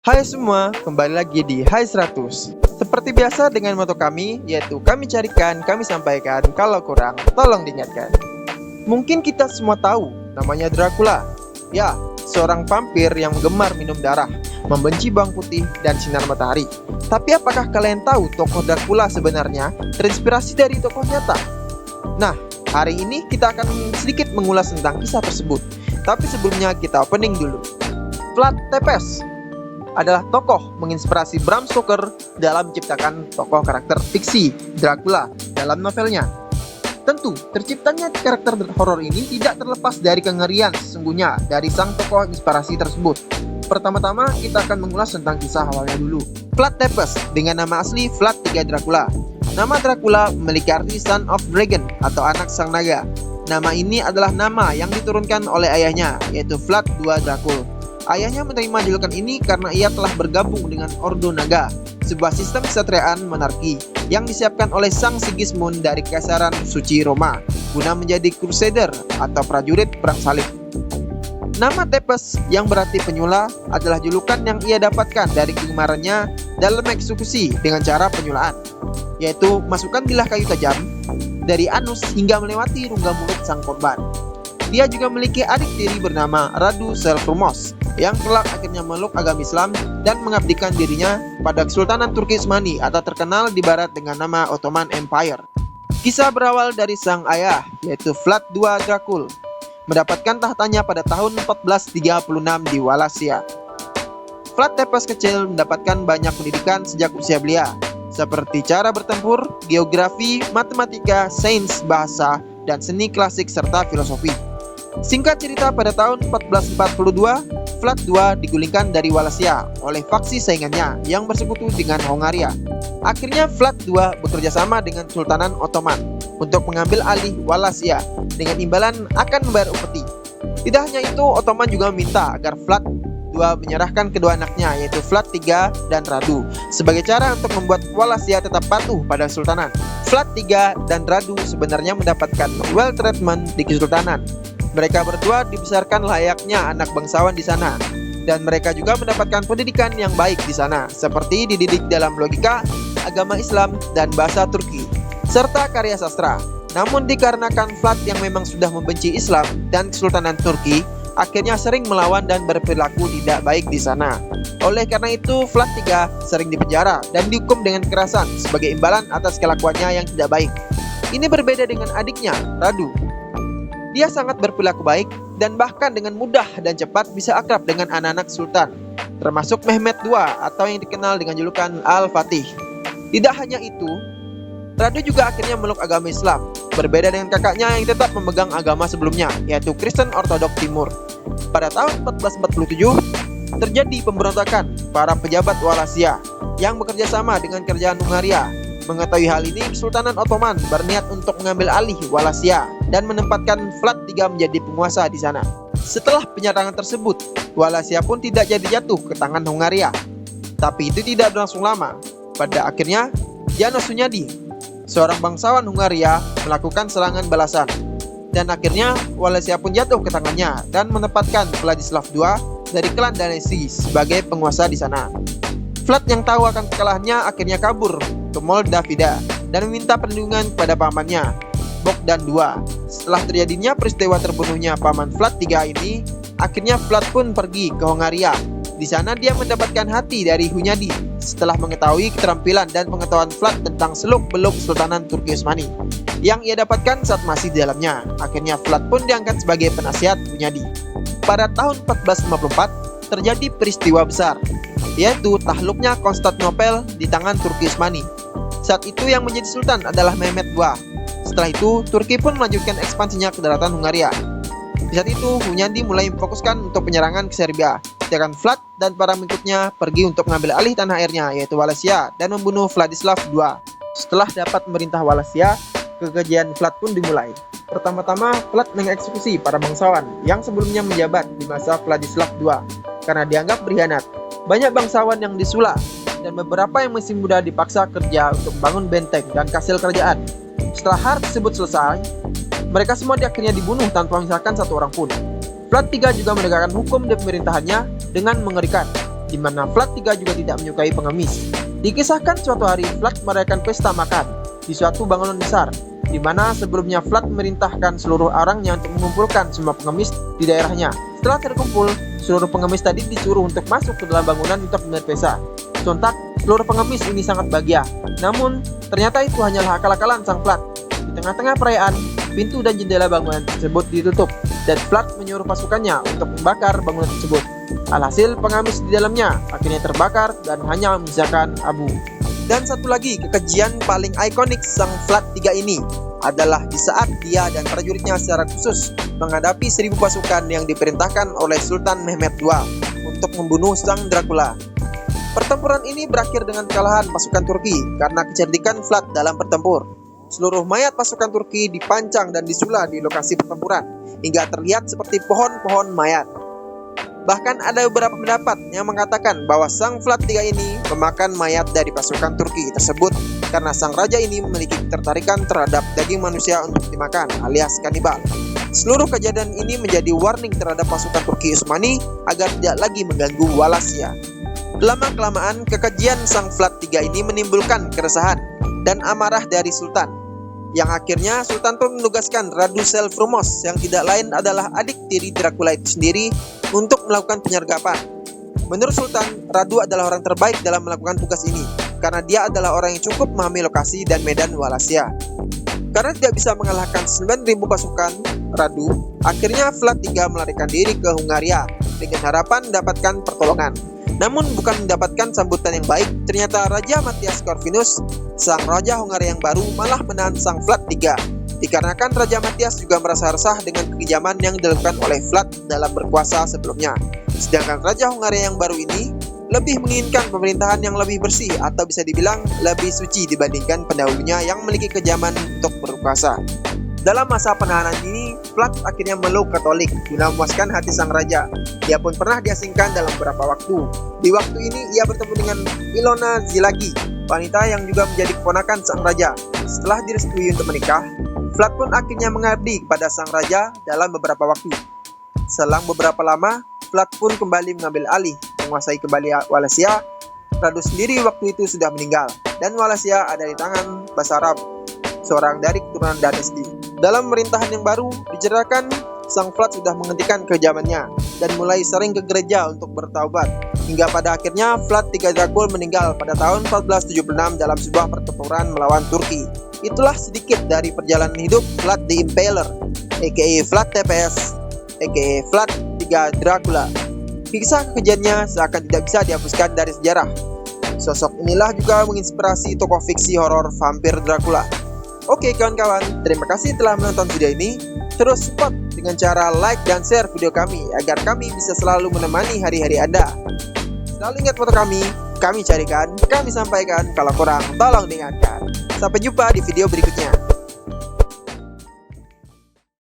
Hai semua, kembali lagi di Hai 100. Seperti biasa dengan moto kami, yaitu kami carikan, kami sampaikan, kalau kurang, tolong diingatkan. Mungkin kita semua tahu, namanya Dracula. Ya, seorang vampir yang gemar minum darah, membenci bawang putih dan sinar matahari. Tapi apakah kalian tahu tokoh Dracula sebenarnya terinspirasi dari tokoh nyata? Nah, hari ini kita akan sedikit mengulas tentang kisah tersebut. Tapi sebelumnya kita opening dulu. Vlad Tepes adalah tokoh menginspirasi Bram Stoker dalam menciptakan tokoh karakter fiksi Dracula dalam novelnya. Tentu, terciptanya karakter horor ini tidak terlepas dari kengerian sesungguhnya dari sang tokoh inspirasi tersebut. Pertama-tama, kita akan mengulas tentang kisah awalnya dulu. Vlad Tepes dengan nama asli Vlad III Dracula. Nama Dracula memiliki arti Son of Dragon atau anak sang naga. Nama ini adalah nama yang diturunkan oleh ayahnya, yaitu Vlad II Dracul. Ayahnya menerima julukan ini karena ia telah bergabung dengan Ordo Naga, sebuah sistem kesatriaan monarki yang disiapkan oleh Sang Sigismund dari Kekaisaran Suci Roma guna menjadi crusader atau prajurit perang salib. Nama Tepes yang berarti penyula adalah julukan yang ia dapatkan dari kegemarannya dalam eksekusi dengan cara penyulaan, yaitu masukkan bilah kayu tajam dari anus hingga melewati rongga mulut sang korban. Dia juga memiliki adik tiri bernama Radu Selvrumos yang kelak akhirnya memeluk agama Islam dan mengabdikan dirinya pada Kesultanan Turki Utsmani atau terkenal di barat dengan nama Ottoman Empire. Kisah berawal dari sang ayah, yaitu Vlad II Dracul, mendapatkan tahtanya pada tahun 1436 di Wallachia. Vlad Tepes kecil mendapatkan banyak pendidikan sejak usia belia, seperti cara bertempur, geografi, matematika, sains, bahasa, dan seni klasik serta filosofi. Singkat cerita, pada tahun 1442, Vlad II digulingkan dari Wallachia oleh faksi saingannya yang bersekutu dengan Hongaria. Akhirnya Vlad II bekerja sama dengan Sultanan Ottoman untuk mengambil alih Wallachia dengan imbalan akan membayar upeti. Tidak hanya itu, Ottoman juga meminta agar Vlad II menyerahkan kedua anaknya, yaitu Vlad III dan Radu, sebagai cara untuk membuat Wallachia tetap patuh pada Sultanan. Vlad III dan Radu sebenarnya mendapatkan well treatment di Kesultanan. Mereka berdua dibesarkan layaknya anak bangsawan di sana, dan mereka juga mendapatkan pendidikan yang baik di sana, seperti dididik dalam logika, agama Islam, dan bahasa Turki, serta karya sastra. Namun dikarenakan Vlad yang memang sudah membenci Islam dan Kesultanan Turki, akhirnya sering melawan dan berperilaku tidak baik di sana. Oleh karena itu, Vlad III sering dipenjara dan dihukum dengan kekerasan sebagai imbalan atas kelakuannya yang tidak baik. Ini berbeda dengan adiknya, Radu. Dia sangat berperilaku baik dan bahkan dengan mudah dan cepat bisa akrab dengan anak-anak sultan, termasuk Mehmed II atau yang dikenal dengan julukan Al-Fatih. Tidak hanya itu, Radu juga akhirnya memeluk agama Islam, berbeda dengan kakaknya yang tetap memegang agama sebelumnya, yaitu Kristen Ortodok Timur. Pada tahun 1447, terjadi pemberontakan para pejabat Wallachia yang bekerja sama dengan kerajaan Hungaria. Mengetahui hal ini, Kesultanan Ottoman berniat untuk mengambil alih Wallachia dan menempatkan Vlad III menjadi penguasa di sana. Setelah penyerangan tersebut, Wallachia pun tidak jadi jatuh ke tangan Hungaria. Tapi itu tidak berlangsung lama. Pada akhirnya, János Hunyadi, seorang bangsawan Hungaria, melakukan serangan balasan. Dan akhirnya, Wallachia pun jatuh ke tangannya dan menempatkan Vladislav II dari klan Danesi sebagai penguasa di sana. Vlad yang tahu akan kekalahannya akhirnya kabur ke Moldavia dan meminta perlindungan kepada pamannya, Bogdan II. Setelah terjadinya peristiwa terbunuhnya paman Vlad III ini, akhirnya Vlad pun pergi ke Hongaria. Di sana dia mendapatkan hati dari Hunyadi setelah mengetahui keterampilan dan pengetahuan Vlad tentang seluk-beluk Kesultanan Turki Utsmani yang ia dapatkan saat masih di dalamnya. Akhirnya Vlad pun diangkat sebagai penasihat Hunyadi. Pada tahun 1454 terjadi peristiwa besar, yaitu takluknya Konstantinopel di tangan Turki Utsmani. Saat itu yang menjadi sultan adalah Mehmed II. Setelah itu, Turki pun melanjutkan ekspansinya ke daratan Hungaria. Di saat itu, Hunyadi mulai memfokuskan untuk penyerangan ke Serbia, sedangkan Vlad dan para pengikutnya pergi untuk mengambil alih tanah airnya, yaitu Wallachia, dan membunuh Vladislav II. Setelah dapat memerintah Wallachia, kekejian Vlad pun dimulai. Pertama-tama, Vlad mengeksekusi para bangsawan yang sebelumnya menjabat di masa Vladislav II karena dianggap berkhianat. Banyak bangsawan yang disula, dan beberapa yang masih muda dipaksa kerja untuk membangun benteng dan kastil kerajaan. Setelah hal tersebut selesai, mereka semua akhirnya dibunuh tanpa menyisakan satu orang pun. Vlad III juga menegakkan hukum di pemerintahannya dengan mengerikan. di mana Vlad III juga tidak menyukai pengemis. Dikisahkan suatu hari Vlad merayakan pesta makan di suatu bangunan besar, di mana sebelumnya Vlad memerintahkan seluruh orangnya untuk mengumpulkan semua pengemis di daerahnya. Setelah terkumpul, seluruh pengemis tadi disuruh untuk masuk ke dalam bangunan untuk melihat pesta. Sontak, seluruh pengemis ini sangat bahagia. Namun, ternyata itu hanyalah akal-akalan sang Vlad. Di tengah-tengah perayaan, pintu dan jendela bangunan tersebut ditutup, dan Vlad menyuruh pasukannya untuk membakar bangunan tersebut. Alhasil, pengemis di dalamnya akhirnya terbakar dan hanya menyisakan abu. Dan satu lagi, kekejian paling ikonik sang Vlad III ini adalah di saat dia dan prajuritnya secara khusus menghadapi 1000 pasukan yang diperintahkan oleh Sultan Mehmed II untuk membunuh sang Dracula. Pertempuran ini berakhir dengan kekalahan pasukan Turki karena kecerdikan Vlad dalam bertempur. Seluruh mayat pasukan Turki dipancang dan disula di lokasi pertempuran hingga terlihat seperti pohon-pohon mayat. Bahkan ada beberapa pendapat yang mengatakan bahwa sang Vlad III ini memakan mayat dari pasukan Turki tersebut karena sang raja ini memiliki ketertarikan terhadap daging manusia untuk dimakan alias kanibal. Seluruh kejadian ini menjadi warning terhadap pasukan Turki Utsmani agar tidak lagi mengganggu Wallachia. Lama-kelamaan kekejian sang Vlad III ini menimbulkan keresahan dan amarah dari Sultan, yang akhirnya Sultan pun menugaskan Radu Selvrumos yang tidak lain adalah adik tiri Dracula itu sendiri untuk melakukan penyergapan. Menurut Sultan, Radu adalah orang terbaik dalam melakukan tugas ini karena dia adalah orang yang cukup memahami lokasi dan medan Wallachia. Karena tidak bisa mengalahkan 9.000 pasukan Radu, akhirnya Vlad III melarikan diri ke Hungaria dengan harapan mendapatkan pertolongan. Namun bukan mendapatkan sambutan yang baik, ternyata Raja Matthias Corvinus, sang Raja Hungaria yang baru, malah menahan sang Vlad III. Dikarenakan Raja Matthias juga merasa resah dengan kekejaman yang dilakukan oleh Vlad dalam berkuasa sebelumnya. Sedangkan Raja Hungaria yang baru ini lebih menginginkan pemerintahan yang lebih bersih atau bisa dibilang lebih suci dibandingkan pendahulunya yang memiliki kekejaman untuk berkuasa. Dalam masa penahanan ini, Vlad akhirnya meluk Katolik guna memuaskan hati sang raja. Dia pun pernah diasingkan dalam beberapa waktu. Di waktu ini ia bertemu dengan Ilona Zilagi, wanita yang juga menjadi keponakan sang raja. Setelah direstui untuk menikah, Vlad pun akhirnya mengabdi kepada sang raja dalam beberapa waktu. Selang beberapa lama, Vlad pun kembali mengambil alih menguasai kembali Wallachia. Radu sendiri waktu itu sudah meninggal, dan Wallachia ada di tangan Basarab, seorang dari keturunan Danesti. Dalam pemerintahan yang baru, diceritakan sang Vlad sudah menghentikan kekejamannya dan mulai sering ke gereja untuk bertaubat. Hingga pada akhirnya Vlad III Dracul meninggal pada tahun 1476 dalam sebuah pertempuran melawan Turki. Itulah sedikit dari perjalanan hidup Vlad the Impaler, aka Vlad TPS, aka Vlad III Dracula. Kisah kekejiannya seakan tidak bisa dihapuskan dari sejarah. Sosok inilah juga menginspirasi tokoh fiksi horor vampir Dracula. Oke kawan-kawan, terima kasih telah menonton video ini. Terus support dengan cara like dan share video kami agar kami bisa selalu menemani hari-hari Anda. Selalu ingat moto kami carikan, kami sampaikan, kalau kurang tolong diingatkan. Sampai jumpa di video berikutnya.